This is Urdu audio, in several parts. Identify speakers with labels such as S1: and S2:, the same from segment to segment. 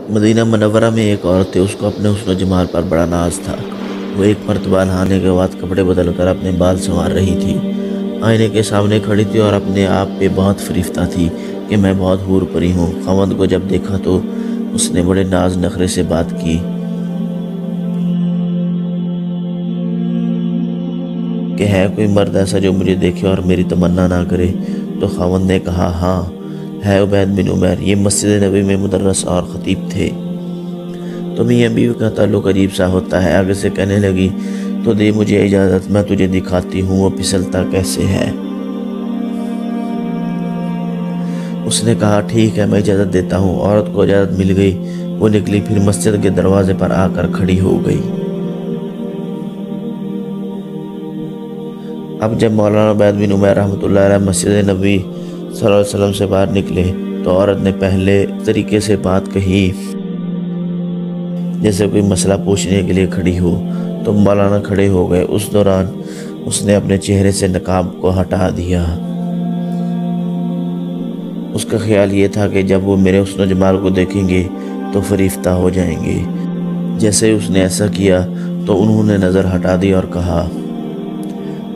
S1: مدینہ منورہ میں ایک عورت تھی، اس کو اپنے حسن و جمال پر بڑا ناز تھا۔ وہ ایک مرتبہ نہانے کے بعد کپڑے بدل کر اپنے بال سنوار رہی تھی۔ آئینے کے سامنے کھڑی تھی اور اپنے آپ پہ بہت فریفتہ تھی کہ میں بہت حور پری ہوں۔ خاوند کو جب دیکھا تو اس نے بڑے ناز نخرے سے بات کی کہ ہے کوئی مرد ایسا جو مجھے دیکھے اور میری تمنا نہ کرے؟ تو خاوند نے کہا، ہاں ہے عبید بن عمیر، یہ مسجد نبی میں مدرس اور خطیب تھے۔ تو میاں بیوی کا تعلق عجیب سا ہوتا ہے۔ آگے سے کہنے لگی، تو دے مجھے اجازت، میں تجھے دکھاتی ہوں وہ پھسلتا کیسے ہے۔ اس نے کہا، ٹھیک ہے میں اجازت دیتا ہوں۔ عورت کو اجازت مل گئی، وہ نکلی، پھر مسجد کے دروازے پر آ کر کھڑی ہو گئی۔ اب جب مولانا عبید بن عمیر رحمۃ اللہ علیہ مسجد نبی صلی اللہ علیہ وسلم سے باہر نکلے تو عورت نے پہلے طریقے سے بات کہی جیسے کوئی مسئلہ پوچھنے کے لیے کھڑی ہو، تو مولانا کھڑے ہو گئے۔ اس دوران اس نے اپنے چہرے سے نقاب کو ہٹا دیا۔ اس کا خیال یہ تھا کہ جب وہ میرے حسن و جمال کو دیکھیں گے تو فریفتہ ہو جائیں گے۔ جیسے اس نے ایسا کیا تو انہوں نے نظر ہٹا دی اور کہا،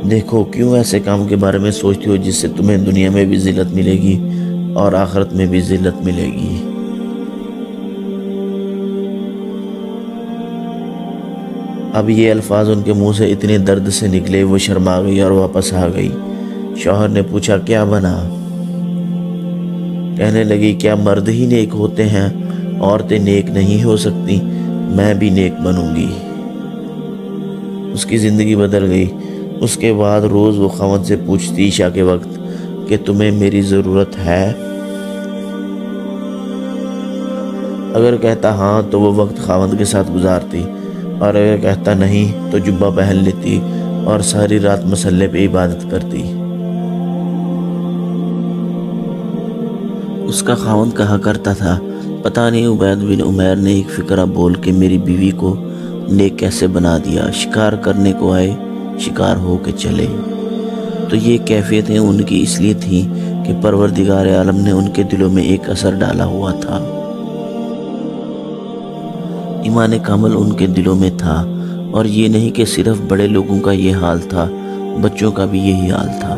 S1: دیکھو کیوں ایسے کام کے بارے میں سوچتی ہو جس سے تمہیں دنیا میں بھی ذلت ملے گی اور آخرت میں بھی ذلت ملے گی۔ اب یہ الفاظ ان کے منہ سے اتنے درد سے نکلے، وہ شرما گئی اور واپس آ گئی۔ شوہر نے پوچھا، کیا بنا؟ کہنے لگی، کیا مرد ہی نیک ہوتے ہیں؟ عورتیں نیک نہیں ہو سکتی؟ میں بھی نیک بنوں گی۔ اس کی زندگی بدل گئی۔ اس کے بعد روز وہ خاوند سے پوچھتی عشاء کے وقت کہ تمہیں میری ضرورت ہے؟ اگر کہتا ہاں تو وہ وقت خاوند کے ساتھ گزارتی، اور اگر کہتا نہیں تو جبہ پہن لیتی اور ساری رات مصلے پہ عبادت کرتی۔ اس کا خاوند کہا کرتا تھا، پتہ نہیں عبید بن عمیر نے ایک فقرہ بول کے میری بیوی کو نیک کیسے بنا دیا۔ شکار کرنے کو آئے، شکار ہو کے چلے۔ تو یہ کیفیتیں ان کی اس لیے تھیں کہ پروردگار عالم نے ان کے دلوں میں ایک اثر ڈالا ہوا تھا۔ ایمان کامل ان کے دلوں میں تھا، اور یہ نہیں کہ صرف بڑے لوگوں کا یہ حال تھا، بچوں کا بھی یہی حال تھا۔